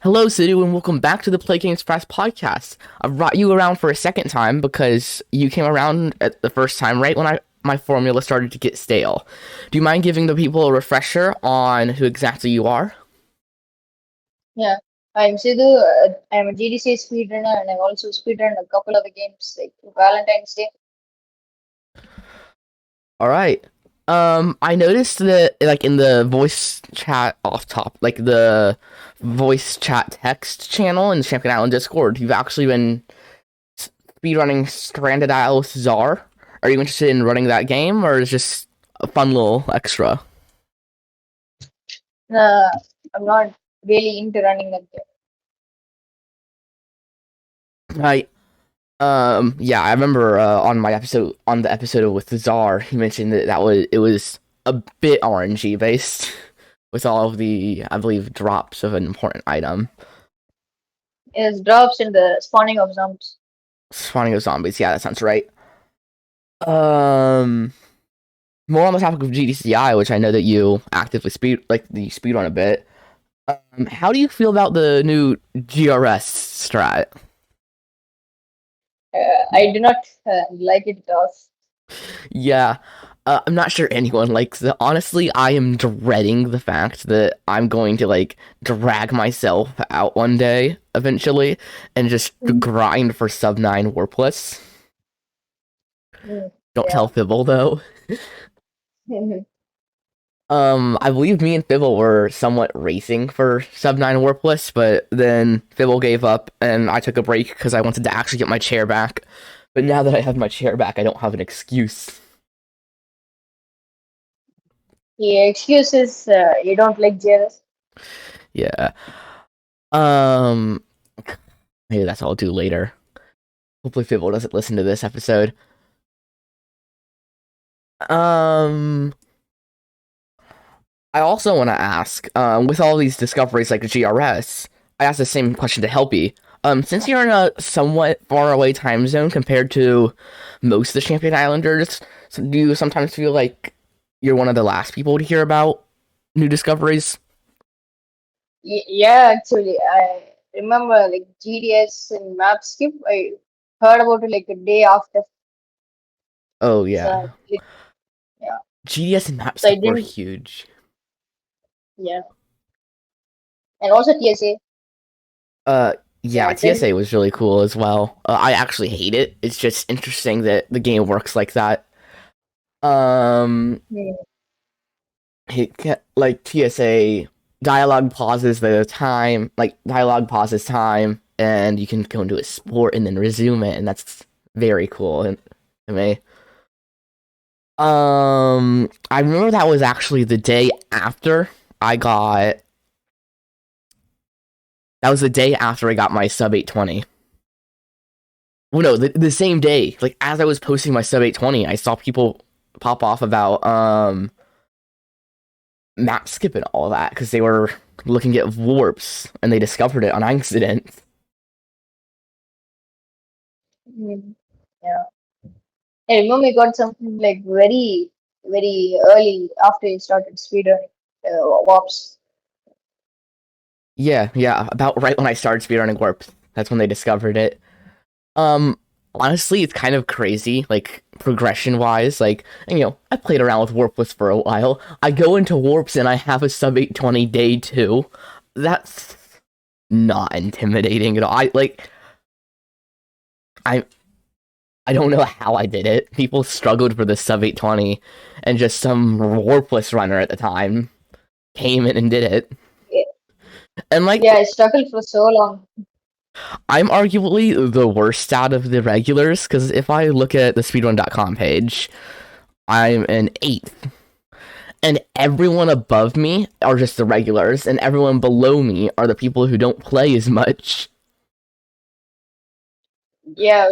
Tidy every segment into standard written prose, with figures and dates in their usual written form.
Hello, Siddhu, and welcome back to the Play Games Fast podcast. I brought you around for a second time because you came around at the first time, right when my formula started to get stale. Do you mind giving the people a refresher on who exactly you are? Yeah, I'm Siddhu. I'm a GDC speedrunner, and I've also speedrun a couple of the games like Valentine's Day. All right. I noticed that, like, in the voice chat off top, like the voice chat text channel in the Champion Island Discord, you've actually been speedrunning Stranded Isle with Czar. Are you interested in running that game, or is it just a fun little extra? Uh, I'm not really into running that game. I yeah, I remember on the episode with Czar, he mentioned that it was a bit RNG based with all of the, I believe, drops of an important item. It drops in the spawning of zombies. Spawning of zombies, yeah, that sounds right. Um, More on the topic of GDCI, which I know that you actively speed run a bit. How do you feel about the new GRS strat? I do not like it at all. Yeah, I'm not sure anyone likes it. Honestly, I am dreading the fact that I'm going to like drag myself out one day eventually and just Mhm. grind for sub 9 warpless. Don't Yeah. tell Fibble though. I believe me and Fibble were somewhat racing for sub 9 warpless, but then Fibble gave up and I took a break because I wanted to actually get my chair back. But now that I have my chair back, I don't have an excuse. The excuse is you don't like JRS. Yeah. Um, Maybe that's all I'll do later. Hopefully Fibble doesn't listen to this episode. Um, I also want to ask, with all these discoveries like the GRS, I asked the same question to Helpy. Since you're in a somewhat far away time zone compared to most of the Champion Islanders, so do you sometimes feel like you're one of the last people to hear about new discoveries? Yeah, actually, I remember like GDS and map skip. I heard about it like a day after. Oh So yeah, yeah, GDS and so I Mapskip were didn't. huge. Yeah, and also TSA. Uh, So yeah, I didn't. TSA was really cool as well. I actually hate it. It's just interesting that the game works like that. Um, like TSA dialogue pauses the time, like dialogue pauses time, and you can go into a sport and then resume it, and that's very cool to me. I remember that was actually the day after I got. That was the day after I got my sub 820. Well, no, the same day. Like as I was posting my sub 820, I saw people pop off about map skip and all that because they were looking at warps and they discovered it on accident. Mm, yeah. I remember I got something like very early after I started speedrunning warps. Yeah, about right when I started speedrunning warps. That's when they discovered it. Um, Honestly, it's kind of crazy, like progression wise. Like, I played around with warpless for a while. I go into warps and I have a sub 820 day two. That's not intimidating at all. I I don't know how I did it. People struggled for the sub 820, and just some warpless runner at the time came in and did it. Yeah, And like, yeah, I struggled for so long. I'm arguably the worst out of the regulars because if I look at the speedrun.com page, I'm an eighth, and everyone above me are just the regulars, and everyone below me are the people who don't play as much. Yeah,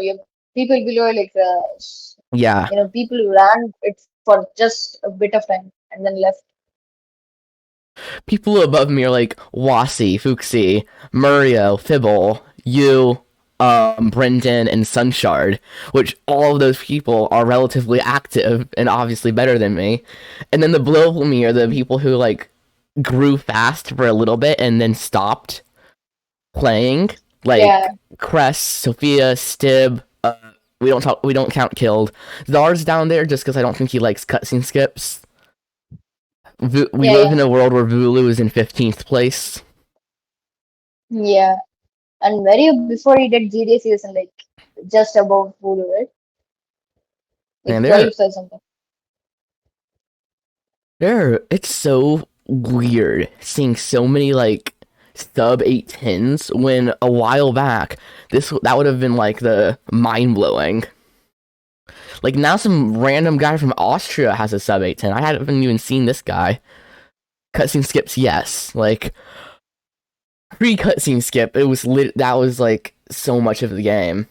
people below like Yeah, people who ran it for just a bit of time and then left. people above me are like Wasi, Fuxi, Murio, Fibble, you, Brendan, and Sunshard, which all of those people are relatively active and obviously better than me. And then the below me are the people who like grew fast for a little bit and then stopped. playing, Yeah, like Cress, Sophia, Stib. We don't count killed. Zar's down there just because I don't think he likes cutscene skips. We yeah, live yeah, in a world where Vulu is in 15th place. yeah. And very before he did GDS, he was in, like just above Voodoo, right? Like And 12th or something. it's so weird seeing so many like sub 810s when a while back that would have been like the mind blowing. Like now some random guy from Austria has a sub 810. I haven't even seen this guy. Cutscene skips, yes. Like pre cutscene skip, that was like so much of the game.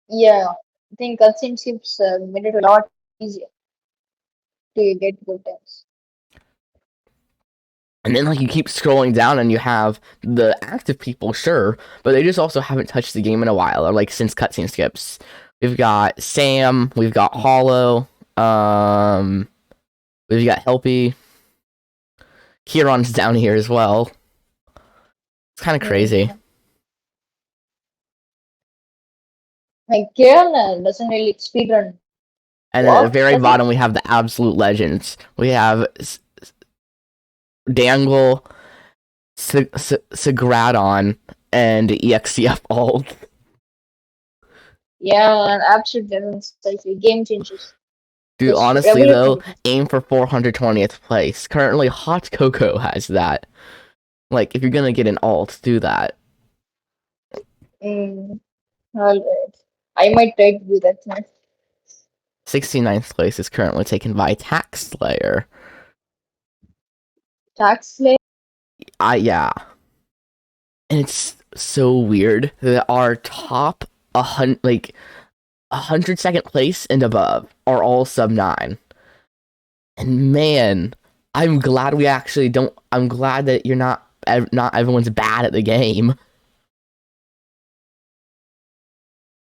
Yeah, I think cutscene skips made it a lot easier to get good times. And then like you keep scrolling down and you have the active people, sure, but they just also haven't touched the game in a while, or like since cutscene skips. We've got Sam, we've got Hollow, um, we've got Helpy. Kieran's down here as well. It's kind of crazy. Mm. Like Kieran doesn't really speedrun And then at the walk, very does he? bottom, we have the absolute legends. We have Dangle, Sagradon, and EXCF alt. Yeah, and absolute legends, like game changes, Dude, just honestly though, revolutionary. aim for 420th place. Currently, Hot Cocoa has that. Like, if you're gonna get an alt, do that. Mm, all right. I might try to do that now. 69th place is currently taken by Tax Slayer. Tax slave? Yeah. And it's so weird that our top 100 second place and above are all sub 9. And man, I'm glad we actually don't. I'm glad that you're not everyone's bad at the game.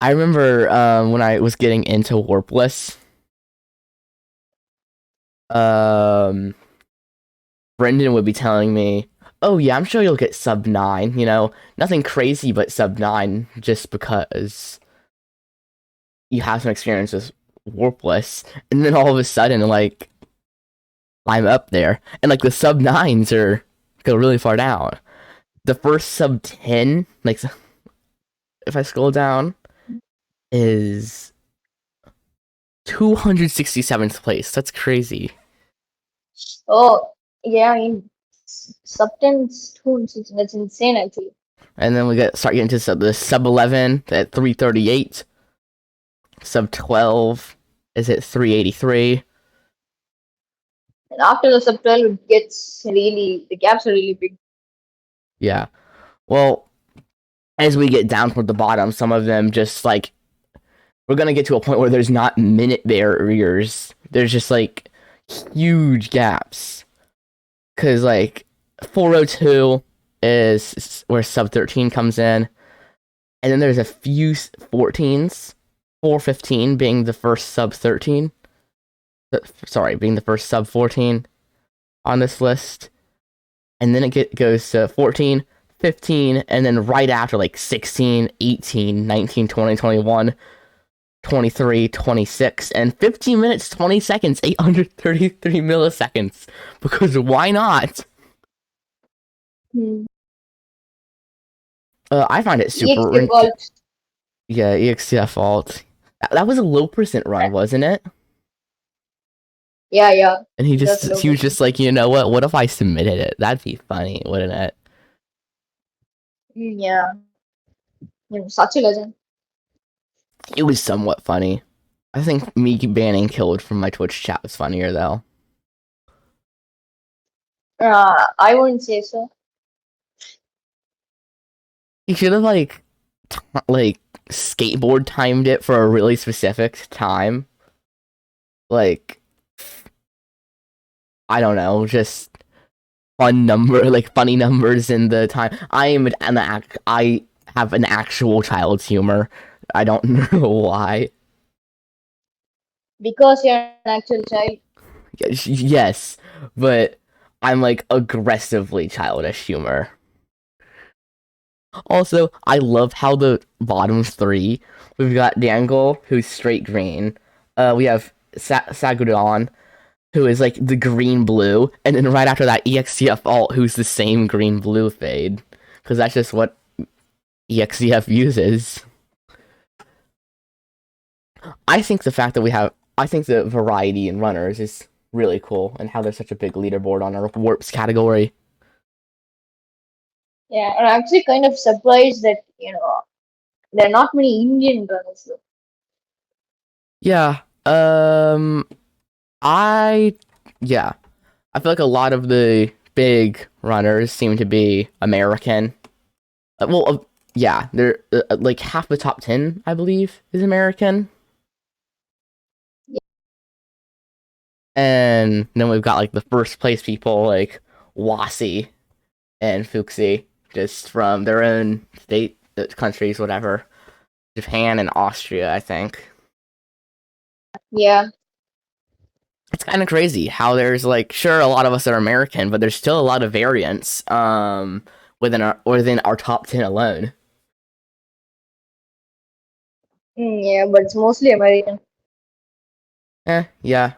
I remember when I was getting into Warpless, um, Brendan would be telling me, "Oh yeah, I'm sure you'll get sub 9. You know, nothing crazy, but sub 9, just because you have some experience with Warpless." And then all of a sudden, like I'm up there, and like the sub 9s go really far down. The first sub 10, like if I scroll down, is 267th place. That's crazy. Oh, yeah, in substance tunes, that's insane actually. And then start getting to the sub 11 at 338. Sub 12 is at 383. And after the sub 12, it gets really, the gaps are really big. Yeah. Well, as we get down toward the bottom, some of them just like we're gonna get to a point where there's not minute barriers. There's just like huge gaps. Cause like 402 is where sub 13 comes in. And then there's a few 14s. 415 being the first sub 13. Sorry, being the first sub 14 on this list. And then goes to 14, 15, and then right after like 16, 18, 19, 20, 21, 23, 26, and 15 minutes, 20 seconds, 833 milliseconds. Because why not? Hmm. I find it super. EXP vault. Yeah, EXCF alt. That was a low percent run, wasn't it? Yeah, yeah. And That's low he was percent. just like, you know what? What if I submitted it? That'd be funny, wouldn't it? Yeah. Such a legend. It was somewhat funny. I think me banning Killed from my Twitch chat was funnier though. I wouldn't say so. He should have like skateboard timed it for a really specific time. Like I don't know, just funny numbers in the time. I have an actual child's humor. I don't know why. Because you're an actual child. Yes, but I'm like aggressively childish humor. Also, I love how the bottom three. We've got Dangle, who's straight green. We have Sagudon, who is like the green blue, and then right after that, EXTF alt, who's the same green blue fade, because that's just what EXTF uses. I think the fact that I think the variety in runners is really cool, and how there's such a big leaderboard on our warps category. Yeah, I'm actually kind of surprised that there are not many Indian runners though. Yeah. I yeah. I feel like a lot of the big runners seem to be American. Yeah, they're like half the top 10, I believe, is American. And then we've got like the first place people like Wasi and Fuxi, just from their own state, countries, whatever. Japan and Austria, I think. Yeah, It's kind of crazy how there's like, sure, a lot of us are American, but there's still a lot of variance within our top 10 alone. yeah, but it's mostly American. Yeah.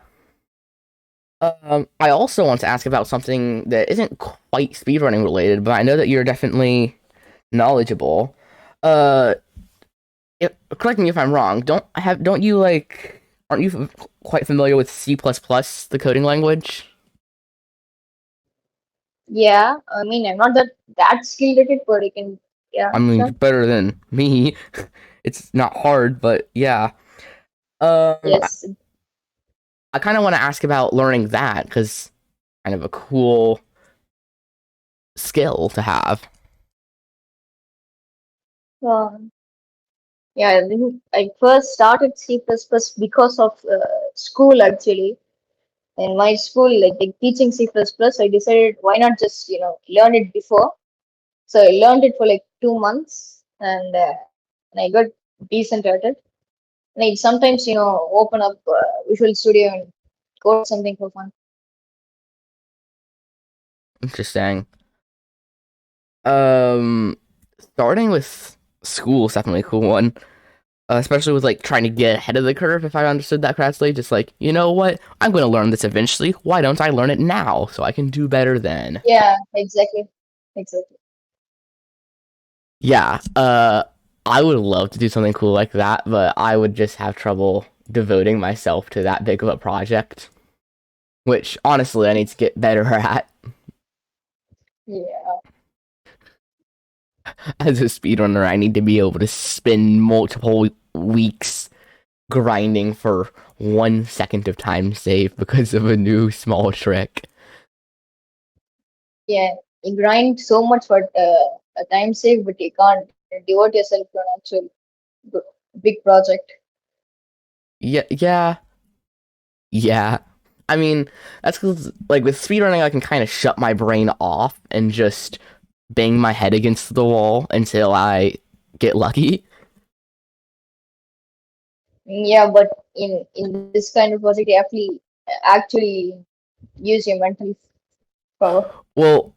I also want to ask about something that isn't quite speedrunning related, but I know that you're definitely knowledgeable. Uh, Correct me if I'm wrong. Don't you like? Aren't you quite familiar with C++, the coding language? Yeah, I mean, I'm not that skilled at it, but I can. Yeah, I mean, sure. better than me. It's not hard, but yeah. I, Yes. I kind of want to ask about learning that because kind of a cool skill to have. Um, yeah, I think I first started C++ because of school actually. In my school, like teaching C++, I decided why not just learn it before. So I learned it for like 2 months, and I got decent at it. And I sometimes open up Visual Studio and code something for fun. Interesting. Um, Starting with school is definitely a cool one. Especially with like trying to get ahead of the curve, if I understood that correctly. Just like, you know what? I'm going to learn this eventually. Why don't I learn it now so I can do better then? Yeah, exactly, exactly. Yeah, I would love to do something cool like that, but I would just have trouble devoting myself to that big of a project, which honestly I need to get better at. Yeah, As a speedrunner, I need to be able to spend multiple weeks grinding for 1 second of time save because of a new small trick. yeah. You grind so much for a time save, but you can't devote yourself to an actual big project. Yeah, yeah, yeah. I mean, that's because, like, with speedrunning, I can kind of shut my brain off and just bang my head against the wall until I get lucky. Yeah, but in this kind of project, you have to actually use your mental power. Well,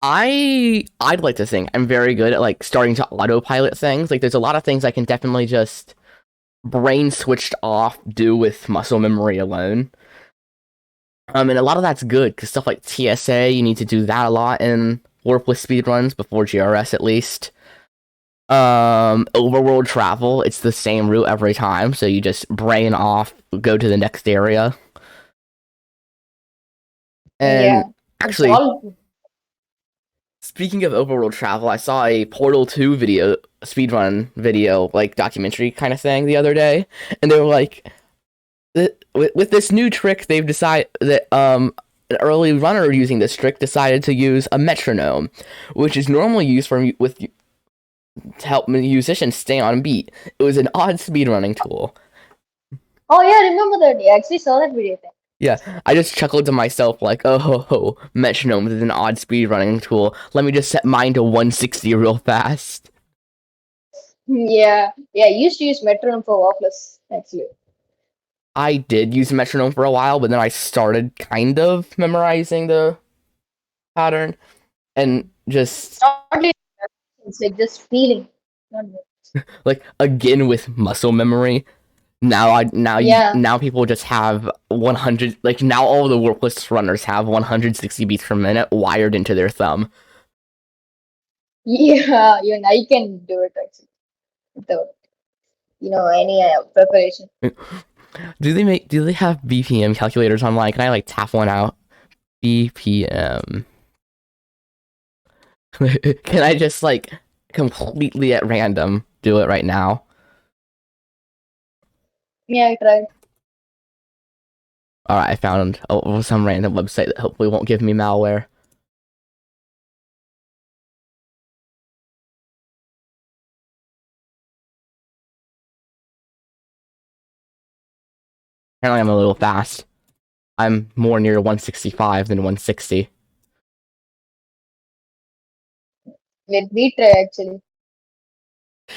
I'd like to think I'm very good at like starting to autopilot things. Like, there's a lot of things I can definitely just brain switched off do with muscle memory alone. And a lot of that's good because stuff like TSA, you need to do that a lot in warpless speedruns before GRS at least. Overworld travel, it's the same route every time, so you just brain off, go to the next area. Yeah, And it's actually, all. speaking of overworld travel, I saw a Portal 2 video, speedrun video, like documentary kind of thing the other day, and they were like, with this new trick, they've decided that an early runner using this trick decided to use a metronome, which is normally used to help musicians stay on beat. It was an odd speedrunning tool. Oh yeah, I remember that. I actually saw that video thing. Yeah, I just chuckled to myself like, oh ho ho, metronome is an odd speedrunning tool. Let me just set mine to 160 real fast. Yeah, yeah. I used to use metronome for Waffles actually. I did use metronome for a while, but then I started kind of memorizing the pattern and It's just not really It's like just feeling. Not Like again with muscle memory. yeah, Now people just have 100, like now all the workless runners have 160 beats per minute wired into their thumb. yeah, even I can do it actually without any preparation. Do they have BPM calculators online? Can I like tap one out? BPM. Can I just like completely at random do it right now? Yeah, I tried. All right, I found some random website that hopefully won't give me malware. Apparently, I'm a little fast. I'm more near 165 than 160. Let me try actually.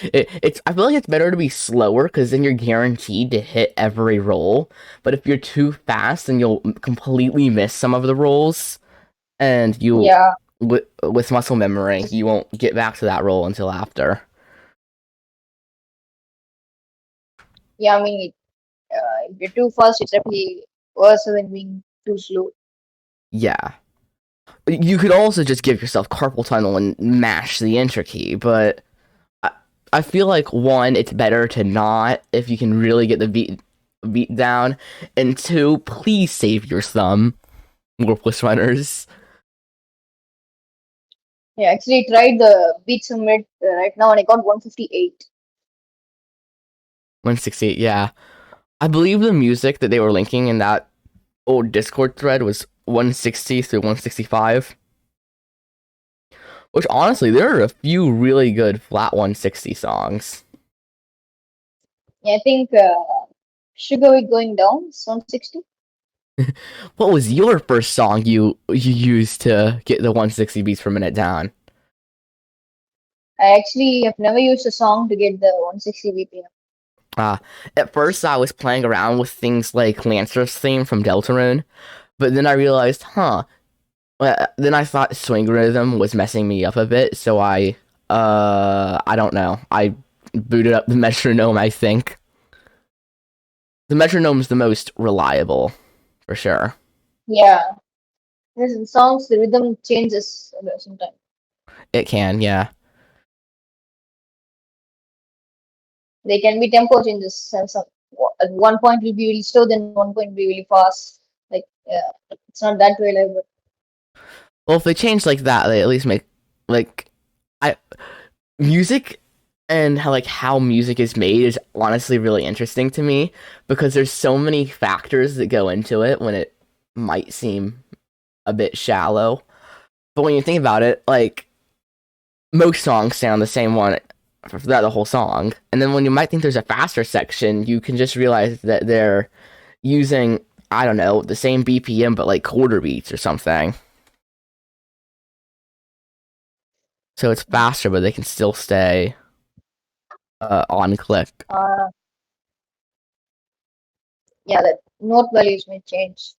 It's I feel like it's better to be slower because then you're guaranteed to hit every roll. But if you're too fast, then you'll completely miss some of the rolls, and Yeah, with muscle memory, you won't get back to that roll until after. yeah. I mean, if you're too fast, it's definitely worse than being too slow. Yeah. You could also just give yourself carpal tunnel and mash the enter key, but I, I feel like one, it's better to not if you can really get the beat down, and two, please save your thumb, workless runners. Yeah, actually tried the beat summit right now and I got 158. 168, yeah. I believe the music that they were linking in that old Discord thread was 160 through 165. Which honestly, there are a few really good flat 160 songs. Yeah, I think Sugar Week Going Down is 160. What was your first song you used to get the 160 beats per minute down? I actually have never used a song to get the 160 BPM. Uh, at first, I was playing around with things like Lancer's theme from Deltarune, but then I realized, then I thought swing rhythm was messing me up a bit, so I don't know. I booted up the metronome, I think. The metronome's the most reliable, for sure. Yeah, there's in songs the rhythm changes sometimes. It can, yeah. They can be tempo changes, and some at one point will be really slow, then one point will be really fast. Like it's not that reliable. Well, if they change like that, they at least make like I music and how music is made is honestly really interesting to me because there's so many factors that go into it when it might seem a bit shallow. But when you think about it, like most songs sound the same one throughout the whole song. And then when you might think there's a faster section, you can just realize that they're using, I don't know, the same BPM but like quarter beats or something. So it's faster, but they can still stay on click. Uh, yeah, the note values may change.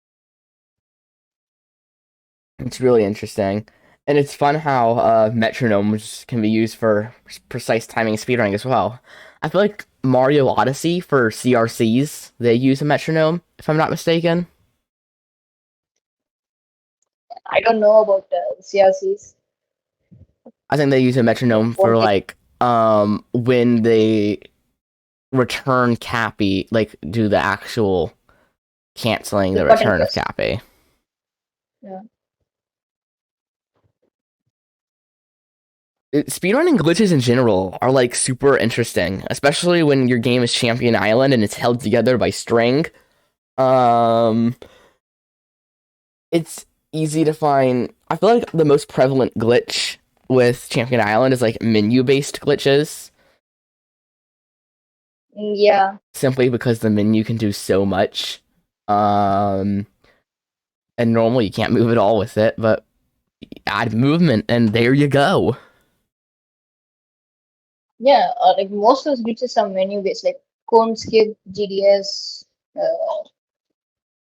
It's really interesting. And it's fun how metronomes can be used for precise timing speedrunning as well. I feel like Mario Odyssey for CRCs, they use a metronome, if I'm not mistaken. I don't know about CRCs. I think they use a metronome for Won't take like when they return Cappy, like do the actual canceling the the button return of press. Cappy. Yeah. Speedrunning glitches in general are like super interesting, especially when your game is Champion Island and it's held together by string. Um, it's easy to find. I feel like the most prevalent glitch with Champion Island is like menu-based glitches, Yeah. simply because the menu can do so much. Um, and normally you can't move at all with it, but add movement and there you go. Yeah, like most of those glitches are menu based, like cone skip, GDS,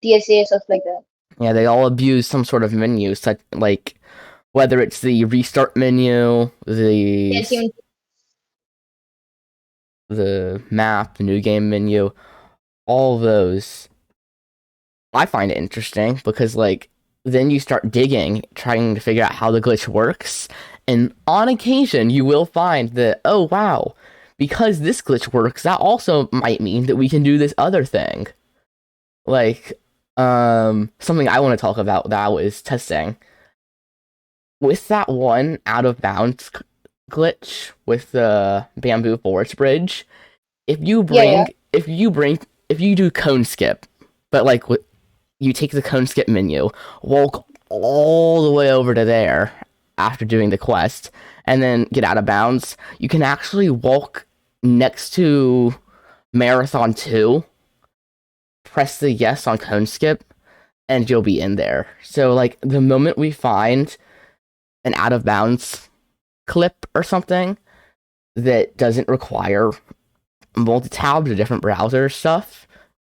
TSA, stuff like that. Yeah, they all abuse some sort of menu, such like Whether it's the restart menu, Yeah, team. the map, the new game menu, all those, I find it interesting because like then you start digging, trying to figure out how the glitch works, and on occasion you will find that, oh wow, because this glitch works, that also might mean that we can do this other thing. Like something I want to talk about that I was testing with that one out of bounds glitch with the bamboo forest bridge. If you Yeah, yeah. bring if you do cone skip, but like you take the cone skip menu, walk all the way over to there after doing the quest, and then get out of bounds, you can actually walk next to Marathon 2, press the yes on cone skip, and you'll be in there. So like the moment we find an out of bounds clip or something that doesn't require multi tabs or different browser stuff,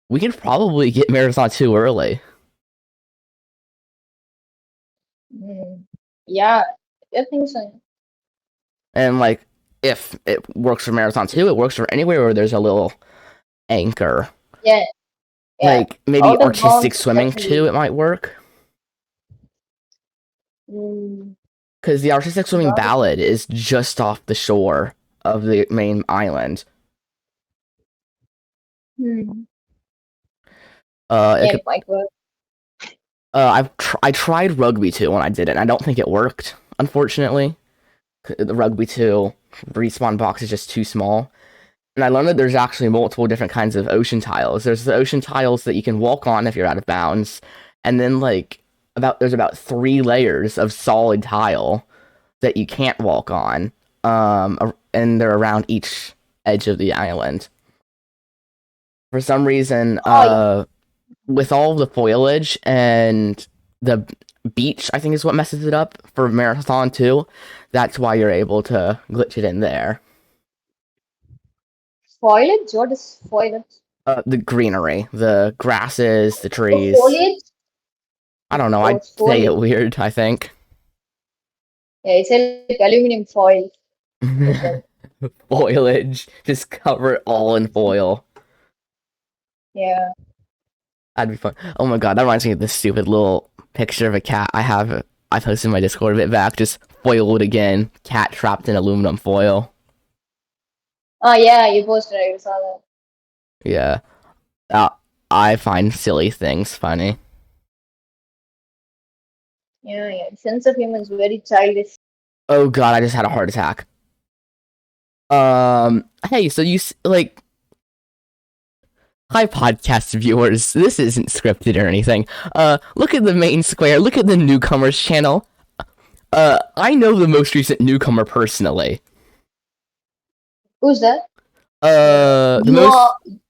we could probably get Marathon 2 early. Mm. Yeah, I think so. And like if it works for Marathon 2, it works for anywhere where there's a little anchor. Yeah, yeah. Like maybe Out of artistic bounds, swimming too, definitely. it might work. Mm, Because the artistic swimming got it. ballad is just off the shore of the main island. Hmm. It Yeah, could, it might work. I tried Rugby 2 when I did it, and I don't think it worked, unfortunately. The Rugby 2 respawn box is just too small. And I learned that there's actually multiple different kinds of ocean tiles. There's the ocean tiles that you can walk on if you're out of bounds, and then like there's about 3 layers of solid tile that you can't walk on. And they're around each edge of the island. For some reason, Oh, yeah. with all the foliage and the beach, I think is what messes it up for Marathon 2. That's why you're able to glitch it in there. Foliage? What is foliage? The greenery, the grasses, the Oh, trees. foliage? I don't know. Oh, I'd it's say it foliage. weird, I think. Yeah, it's like aluminum foil, like that. Foliage. Just cover it all in foil. Yeah. That'd be fun. Oh my god, that reminds me of this stupid little picture of a cat I posted in my Discord a bit back. Just foiled again. Cat trapped in aluminum foil. Oh, yeah, you posted, I saw that. Yeah. Uh, I find silly things funny. Yeah, yeah. Sense of humor is very childish. Oh god, I just had a heart attack. Hey, so like, hi podcast viewers. This isn't scripted or anything. Look at the main square. Look at the newcomers channel. I know the most recent newcomer personally. Who's that? The You are. most,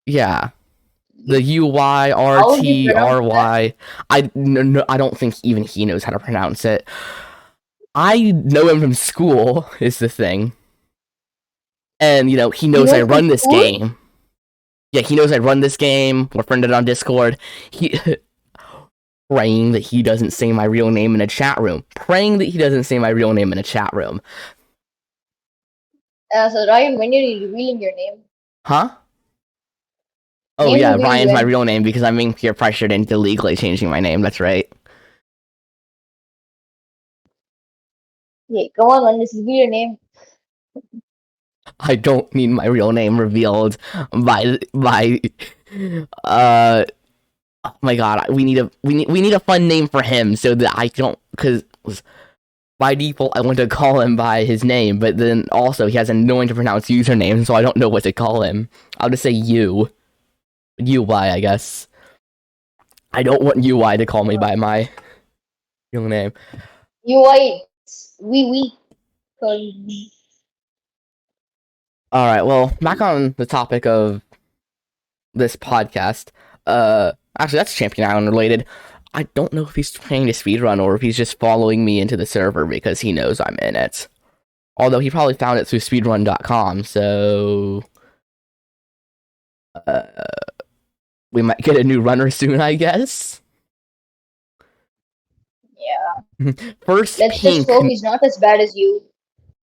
yeah, the How do you pronounce that? UYRTRY. No, I don't think even he knows how to pronounce it. I know him from school, is the thing. And, he You knows I know from run this school? game. Yeah, he knows I run this game. We're friended on Discord. He praying that he doesn't say my real name in a chat room. Praying that he doesn't say my real name in a chat room. So Ryan, when are you revealing your name? Huh? Oh Name yeah, reveal Ryan's my when? real name because I'm being peer pressured into legally changing my name. That's right. Yeah, come on, man, just reveal your name. I don't need my real name revealed by uh oh my god, we need a fun name for him so that I don't, because by default I want to call him by his name, but then also he has an annoying to pronounce username, so I don't know what to call him. I'll just say I guess. I don't want UI to call me by my real name. UI, we. Call- All right, well, back on the topic of this podcast. Actually, that's Champion Island related. I don't know if he's trying to speedrun or if he's just following me into the server because he knows I'm in it. Although he probably found it through speedrun.com, so uh, we might get a new runner soon, I guess. Yeah. First Let's just Pink, hope he's not as bad as you.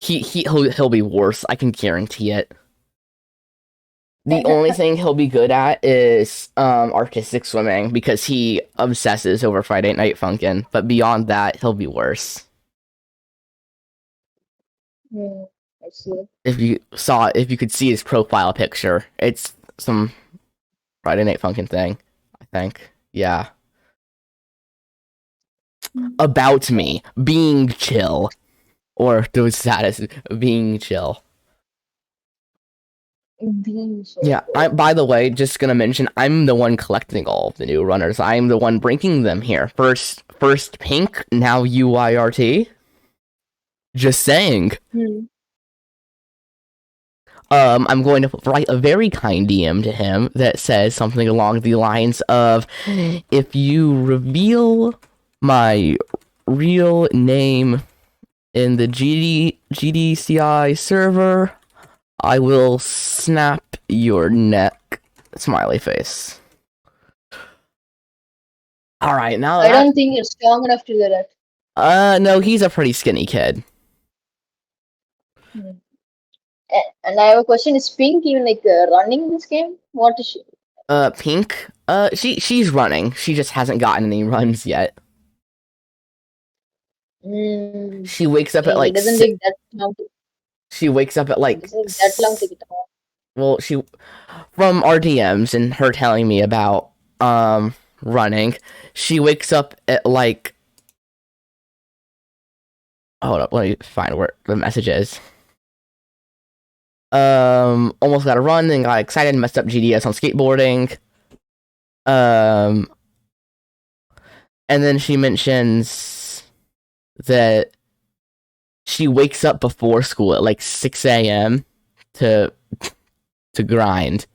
he'll be worse. I can guarantee it. The only thing he'll be good at is artistic swimming because he obsesses over Friday Night Funkin'. But beyond that, he'll be worse. Hmm. I see. If you could see his profile picture, it's some Friday Night Funkin' thing. I think, yeah. About me being chill, or the status being chill. Being so Yeah, I good. by the way, just gonna mention I'm the one collecting all of the new runners. I'm the one bringing them here. First Pink, now UIRT. Just saying. Hmm. I'm going to write a very kind DM to him that says something along the lines of, "If you reveal my real name in the GDCI server, I will snap your neck." Smiley face. All right, now I that don't think you're strong enough to do that. no, he's a pretty skinny kid. Hmm. And I have a question: is Pink even like running this game? What is she? Pink. She's running. She just hasn't gotten any runs yet. Hmm. She wakes up at It like doesn't take that long. she wakes up at It like doesn't take that long to get on. well, she from our DMs and her telling me about running. She wakes up at like hold up, let me find where the message is. Almost got a run and got excited and messed up GDS on skateboarding. Um, and then she mentions that she wakes up before school at like 6 a.m. to grind.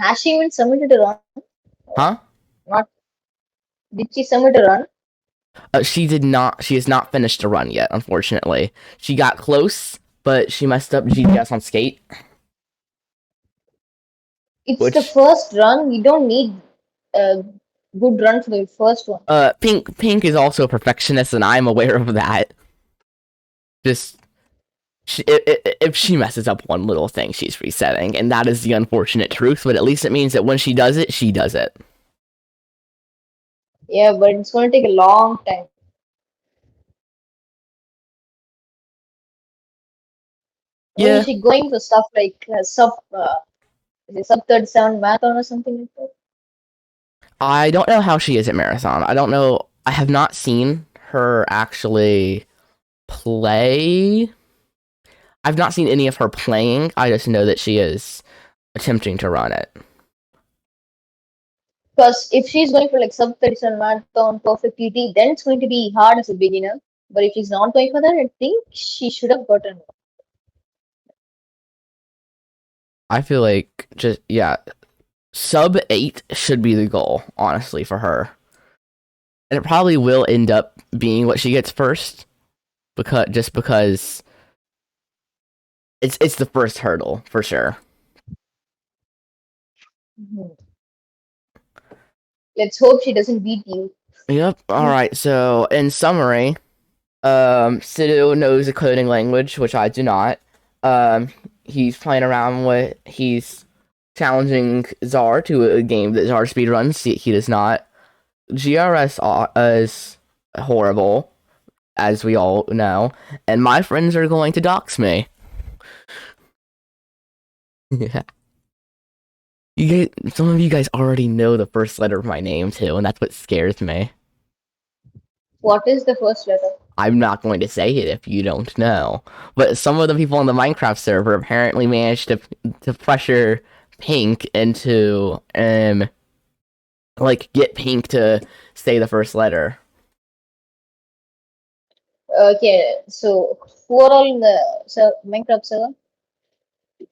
Has she even submitted a run? Huh? Not. Did she submit a run? She did not. She has not finished a run yet. Unfortunately, she got close, but she messed up GDS on skate. It's the Which first run. We don't need a good run for the first one. Pink is also a perfectionist, and I'm aware of that. Just if she messes up one little thing, she's resetting, and that is the unfortunate truth. But at least it means that when she does it, she does it. Yeah, but it's going to take a long time. When is Yeah, she going for stuff like is it sub 37 marathon or something like that? I don't know how she is at marathon. I don't know. I have not seen her actually play. I've not seen any of her playing. I just know that she is attempting to run it. Because if she's going for like sub 37 marathon, perfect PT, then it's going to be hard as a beginner. But if she's not going for that, I think she should have gotten. I feel like just yeah, sub 8 should be the goal, honestly, for her. And it probably will end up being what she gets first because it's the first hurdle for sure. Mhm. Let's hope she doesn't beat you. Yep. All right. So in summary, Siddhu knows a coding language, which I do not. He's playing around with he's challenging Czar to a game that Czar speedruns. He does not. GRS is horrible, as we all know, and my friends are going to dox me. Yeah. Some of you guys already know the first letter of my name too, and that's what scares me. What is the first letter? I'm not going to say it if you don't know, but some of the people on the Minecraft server apparently managed to pressure Pink into like get Pink to say the first letter. Okay, so who are all in the Minecraft server?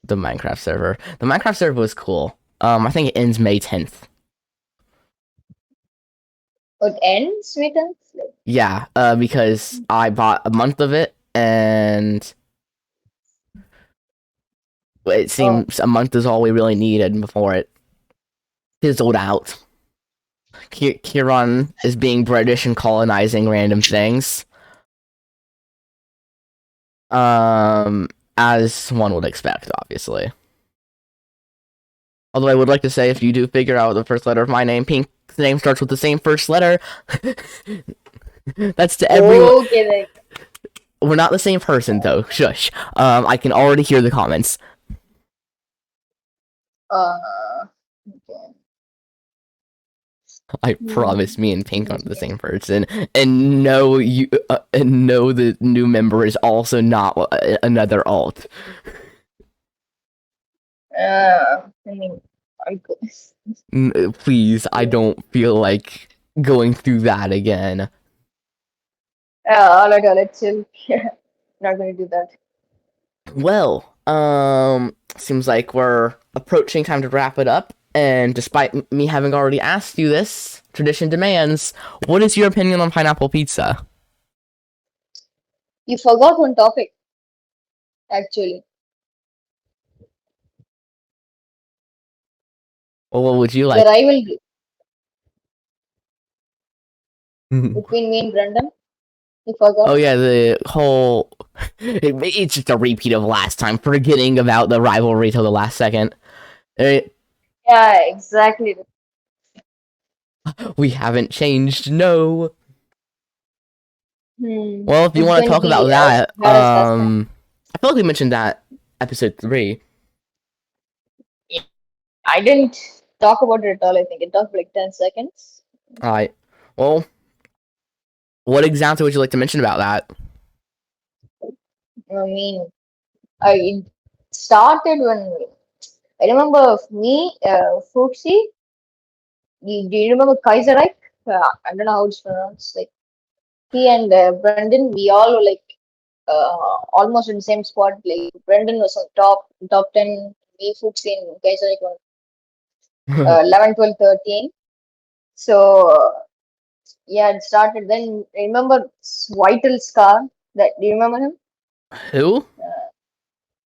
The Minecraft server was cool. I think it ends May 10th. It ends with us? Like, Yeah, because I bought a month of it, and it oh, seems a month is all we really needed before it fizzled out. Kieran is being British and colonizing random things. As one would expect, obviously. Although I would like to say, if you do figure out the first letter of my name, Pink's name starts with the same first letter. That's to everyone. Okay, then. We're not the same person, though. Shush. I can already hear the comments. Okay. I promise, me and Pink aren't the same person, and no, the new member is also not another alt. I mean, I Please, I don't feel like going through that again. all right, chill. Not gonna do that. Well, seems like we're approaching time to wrap it up. And despite me having already asked you this, tradition demands, what is your opinion on pineapple pizza? You forgot one topic, actually. Or what would you The like? rivalry between me and Brendan. You Oh forgot. yeah, the whole it's just a repeat of last time, forgetting about the rivalry till the last second. Yeah, exactly. We haven't changed, no. Well, if you It's want to going to talk about be as that, bad as last time. I feel like we mentioned that episode 3. I didn't talk about it at all. I think it took like 10 seconds. Alright. Well, what exactly would you like to mention about that? I mean, it started when I remember me, Fuxi. Do you remember Kaiserreich? I don't know how it's pronounced. Like he and Brendan, we all were like almost in the same spot. Like Brendan was on top 10. Me, Fuxi, and Kaiserreich were 11, 12, 13. So yeah, it started. Then remember Vital Scar? That do you remember him? Who?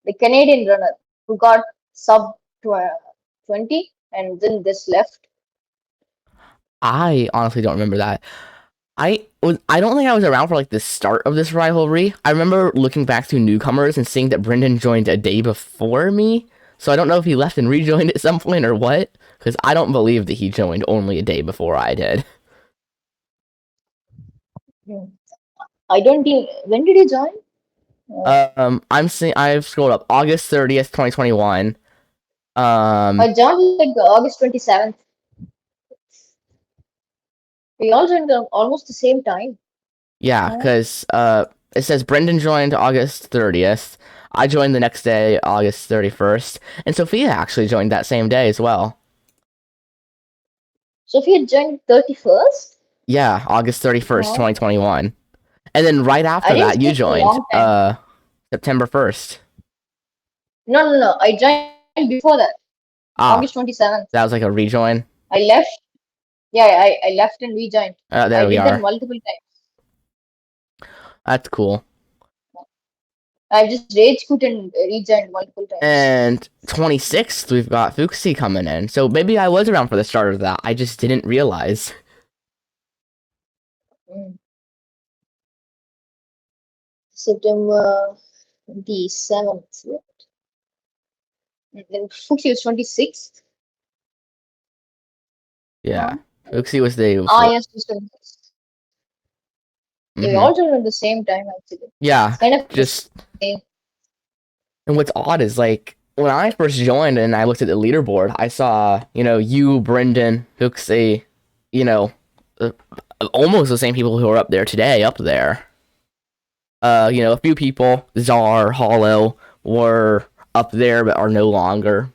The Canadian runner who got sub 20 and then this left. I honestly don't remember that. I don't think I was around for like the start of this rivalry. I remember looking back through newcomers and seeing that Brendan joined a day before me. So I don't know if he left and rejoined at some point or what, because I don't believe that he joined only a day before I did. Hmm. I don't think. When did you join? I'm seeing I've scrolled up August 30th, 2021. I joined like August 27th. We all joined almost the same time. Yeah, Uh, because it says Brendan joined August 30th. I joined the next day, August 31st, and Sophia actually joined that same day as well. Sophia joined 31st. Yeah, August 31st, Oh, 2021. And then right I after didn't that, you stay for a joined long time. September 1st. No. I joined before that. Ah, August 27th. that was like a rejoin. I left. Yeah, I left and rejoined. I There we did that are. multiple times. That's cool. I just rage quit and rejoined multiple times. And 26th, we've got Fuxi coming in. So maybe I was around for the start of that. I just didn't realize. Mm. September 27th. And then Fuxi was 26th. Yeah. Huh? Fuxi was the day Ah, before. yes, it's 26th. We Mm-hmm. all joined at the same time, actually. Yeah. It's kind of the Just same. And what's odd is like when I first joined and I looked at the leaderboard, I saw, you, Brendan, Huxley, you know, uh, almost the same people who are up there today up there. A few people, Czar, Hollow, were up there but are no longer.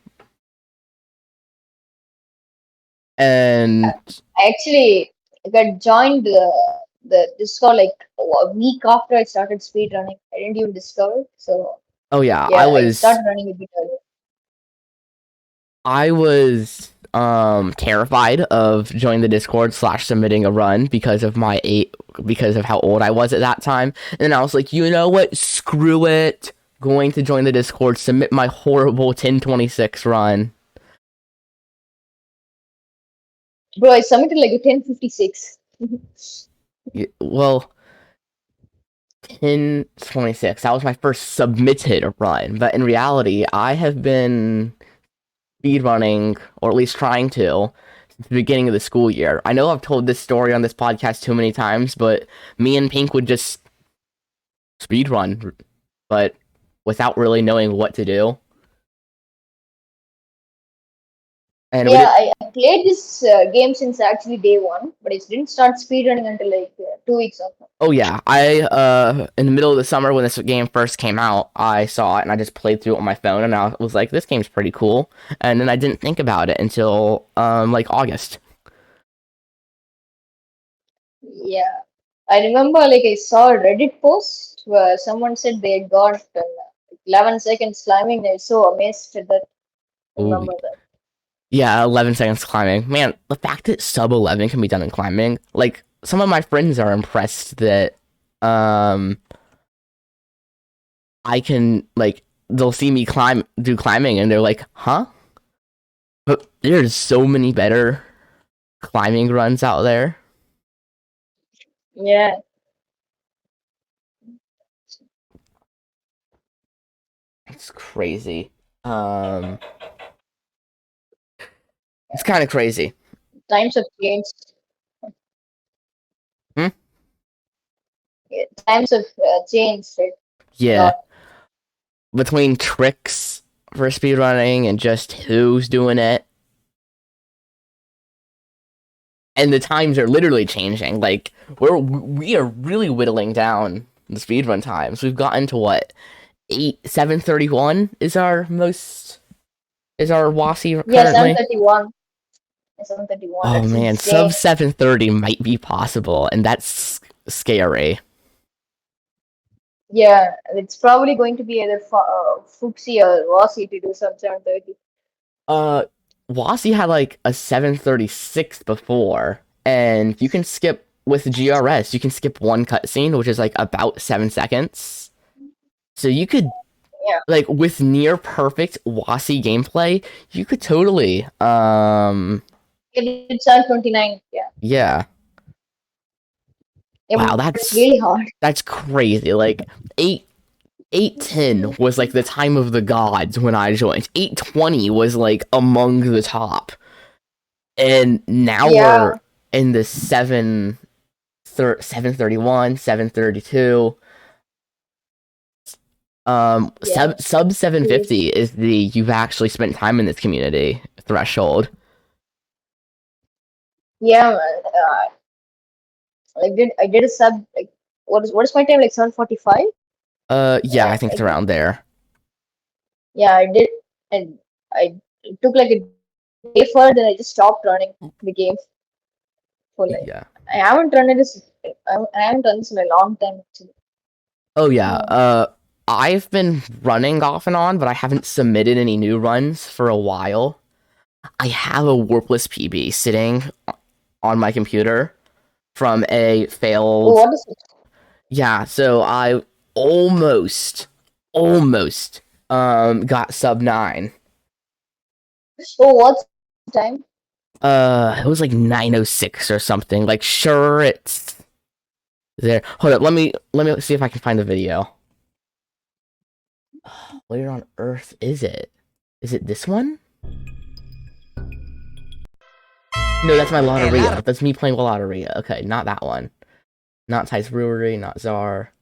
And I actually got joined the Discord like a week after I started speedrunning. I didn't even discover it. So, oh yeah, yeah, I started running a bit earlier. I was terrified of joining the Discord / submitting a run because of because of how old I was at that time. And then I was like, you know what? Screw it. Going to join the Discord, submit my horrible 1026 run. Bro, I submitted like a 10:56. Well, 10:26. That was my first submitted run, but in reality, I have been speedrunning, or at least trying to, since the beginning of the school year. I know I've told this story on this podcast too many times, but me and Pink would just speedrun, but without really knowing what to do. And we Yeah, did. I played this game since actually day one, but it didn't start speedrunning until like 2 weeks after. Oh yeah, I in the middle of the summer when this game first came out, I saw it and I just played through it on my phone and I was like, this game's pretty cool. And then I didn't think about it until like August. Yeah, I remember like I saw a Reddit post where someone said they had got 11 seconds climbing. I was so amazed at that. I Ooh, remember that. yeah, 11 seconds climbing. Man, the fact that sub 11 can be done in climbing, like some of my friends are impressed that um I can like they'll see me do climbing and they're like, "Huh?" But there's so many better climbing runs out there. Yeah, It's crazy. Um it's kind of crazy. times have changed. Hmm? Yeah, times have changed right, a Yeah, lot. between tricks for speedrunning and just who's doing it, and the times are literally changing. Like we are really whittling down the speedrun times. We've gotten to what 7:31 is our WASI Yeah, currently. 7:31. 7:31. Oh That's man, insane. sub 7:30 might be possible, and that's scary. Yeah, it's probably going to be either Fuxi or Rossi to do sub 7:30. Uh, WASI had like a 7:36 before, and you can skip with GRS. You can skip one cutscene, which is like about 7 seconds. So you could Yeah, like with near perfect WASI gameplay, you could totally it's 7:29. Yeah, yeah. yeah, Wow, but it's really hard. that's crazy. Like 8:10 was like the time of the gods when I joined. 8:20 was like among the top. And now we're Yeah, in the 7:31, 7:32. yeah, Sub yes. 750 is the you've actually spent time in this community threshold. Yeah, man. I did a sub like what is my time like 7:45? Yeah, I think I it's think around there. yeah I did, and I it took like a day further. Then I just stopped running the game for like Yeah. I haven't run this. I haven't done this in a long time actually. Oh yeah. Uh, I've been running off and on, but I haven't submitted any new runs for a while. I have a warpless PB sitting on my computer from a oh, failed. what is it? Yeah, so I almost, almost, got sub 9. Oh, what's the time? It was like 9:06 or something. Like, sure, it's there. Hold up, let me see if I can find the video. Where on earth is it? Is it this one? No, that's my Lotteria. That's me playing Lotteria. Okay, not that one. Not Tice Brewery, not Czar.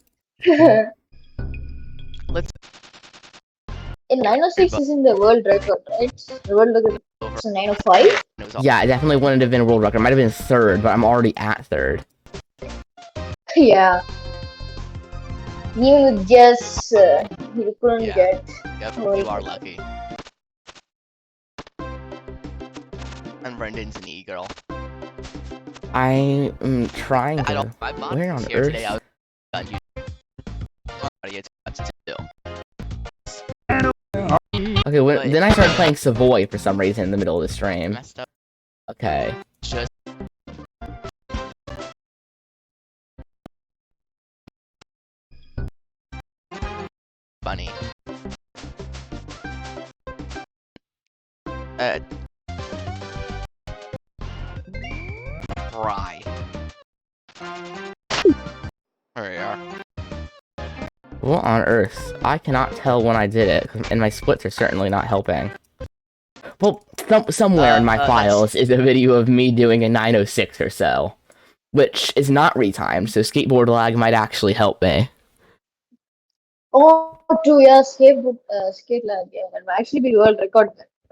Let's In 906 is in the world record, right? The world record is 905. Yeah, I definitely wanted to have been a world record. Might have been third, but I'm already at third. Yeah, you just you couldn't Yeah. get. Yep, world you are record. lucky. And Brendan's an e-girl. I am trying I to. don't. My mom Where was on here today. earth? I was audio touch too. Okay, But then I started playing Savoy for some reason in the middle of the stream. messed up. Okay. Just funny. Uh, There you are. What on earth? I cannot tell when I did it, and my splits are certainly not helping. Well, somewhere in my That's- files is a video of me doing a 906 or so, which is not retimed, so skateboard lag might actually help me. Oh, true. Yeah, skate lag. Yeah, that will actually be world record,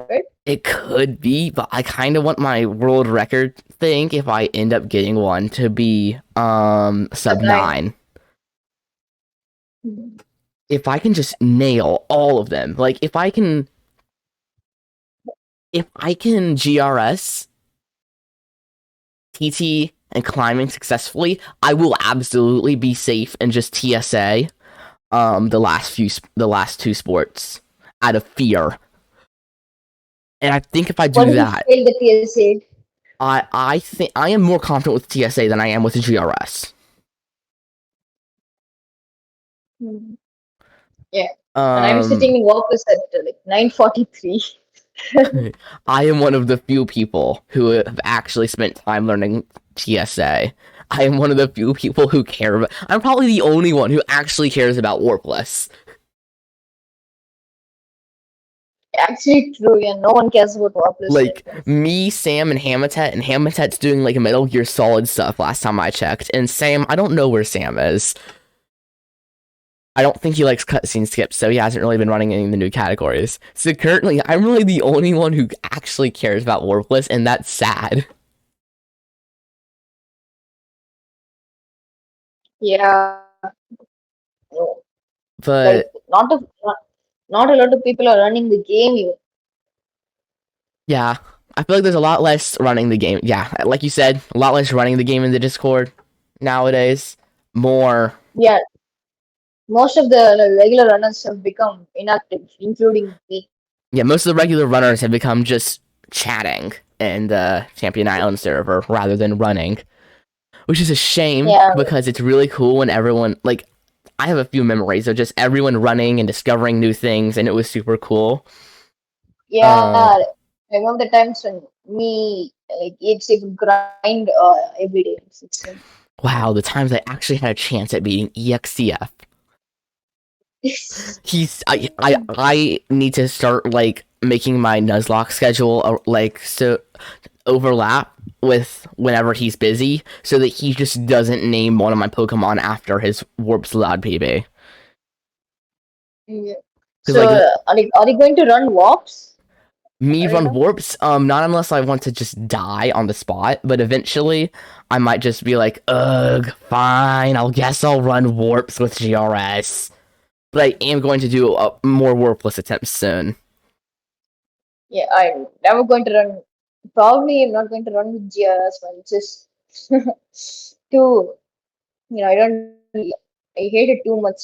right? It could be, but I kind of want my world record thing, if I end up getting one, to be sub 9. Mhm. If I can just nail all of them, like if I can GRS, TT, and climbing successfully, I will absolutely be safe and just TSA the last two sports out of fear. And I think if I What do if you that, fail the TSA? I think I am more confident with TSA than I am with the GRS. Hmm. Yeah, and I'm sitting in office at like 9:43. I am one of the few people who have actually spent time learning TSA. I am one of the few people who care about. I'm probably the only one who actually cares about warpless. Actually, true. Yeah, no one cares about Warpless right Like now. me, Sam, and Hamatet's doing like Metal Gear Solid stuff last time I checked. And Sam, I don't know where Sam is. I don't think he likes cutscene skips, so he hasn't really been running any of the new categories. So currently, I'm really the only one who actually cares about warpless, and that's sad. Yeah, no, like But not a lot of people are running the game even. yeah, I feel like there's a lot less running the game. Yeah, like you said, a lot less running the game in the Discord nowadays. More, Yeah, most of the regular runners have become inactive, including me. yeah, most of the regular runners have become just chatting in the Champion Island server rather than running, which is a shame Yeah, because it's really cool when everyone, like, I have a few memories of just everyone running and discovering new things, and it was super cool. yeah. I remember the times when me like it's a grind every day. It's Wow, the times I actually had a chance at beating EXCF. I need to start like making my Nuzlocke schedule like so overlap with whenever he's busy, so that he just doesn't name one of my Pokemon after his Warp's Loud PB. yeah. Because So, like are you going to run walks me right run now? Warps, not unless I want to just die on the spot, but eventually I might just be like, ugh, fine, I'll run Warps with GRS. But I am going to do more Warpless attempts soon. Yeah, I'm never going to run. Probably, I'm not going to run with GRS one. Just too, I don't. I hate it too much.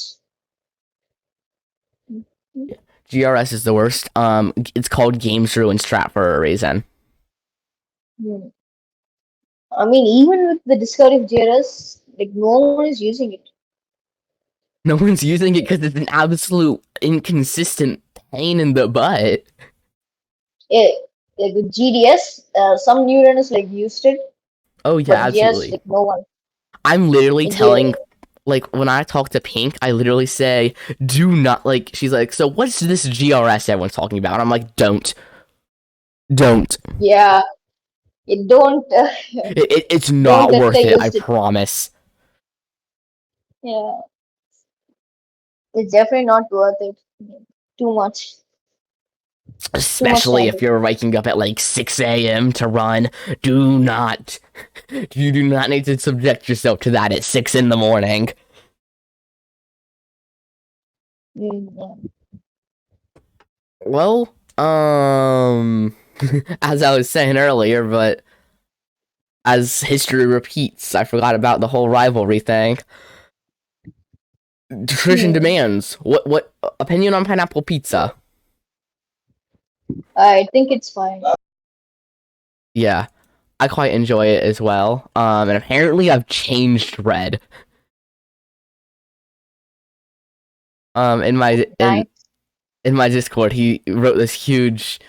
GRS is the worst. It's called Games Ruin Strat for a reason. Hmm. I mean, even with the discovery of GRS, like no one is using it. No one's using it because it's an absolute inconsistent pain in the butt. Yeah, like with GDS, some new runners like used it, Oh yeah, but GS absolutely. like no one. I'm literally Like, telling, like, when I talk to Pink, I literally say, do not, like, she's like, so what's this GRS everyone's talking about? And I'm like, don't. yeah, you don't It's don't not let worth the it, I use it. promise. Yeah, it's definitely not worth it. Too much, too much Especially time. if you're waking up at like 6 a.m. to run. Do not. You do not need to subject yourself to that at 6 in the morning. Yeah. Well, as I was saying earlier, but as history repeats, I forgot about the whole rivalry thing. Nutrition Hmm. demands. What opinion on pineapple pizza? I think it's fine. Yeah, I quite enjoy it as well. And apparently I've changed Red. In my Nice. in my Discord, he wrote this huge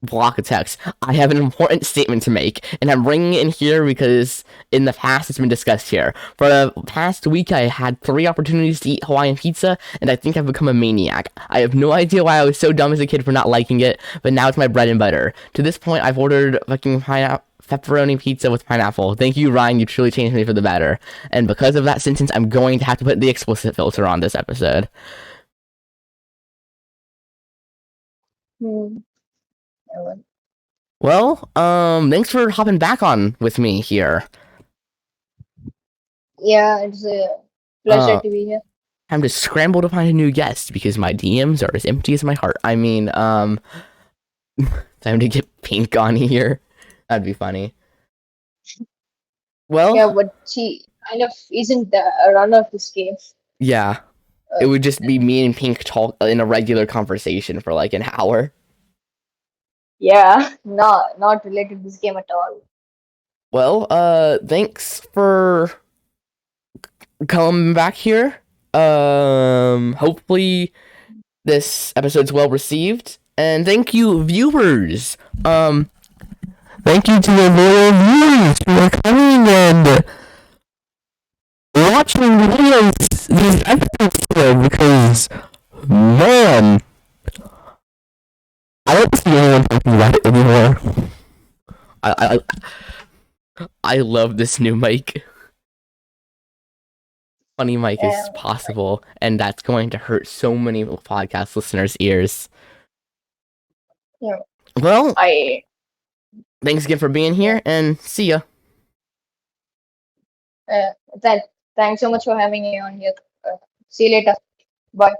block of text. I have an important statement to make, and I'm bringing it in here because in the past it's been discussed here. For the past week, I had 3 opportunities to eat Hawaiian pizza, and I think I've become a maniac. I have no idea why I was so dumb as a kid for not liking it, but now it's my bread and butter. To this point, I've ordered fucking pepperoni pizza with pineapple. Thank you, Ryan. You truly changed me for the better. And because of that sentence, I'm going to have to put the explicit filter on this episode. Hmm. Yeah, well, Well, thanks for hopping back on with me here. yeah, it's a pleasure Uh, to be here. Time to scramble to find a new guest because my DMs are as empty as my heart. I mean, time to get Pink on here. That'd be funny. Well, Yeah, but she kind of isn't a runner of this game. yeah, it would just be me and Pink talk in a regular conversation for like an hour. Yeah, not related to this game at all. Well, thanks for coming back here. Hopefully this episode's well received, and thank you, viewers. Thank you to the loyal viewers for coming and watching the videos these episodes for, because, man, I don't see anyone talking about it anymore. I love this new mic. Funny mic is Yeah. possible, and that's going to hurt so many podcast listeners' ears. Yeah. Well, thanks again for being here, and see ya. Thanks so much for having me on here. See you later. Bye.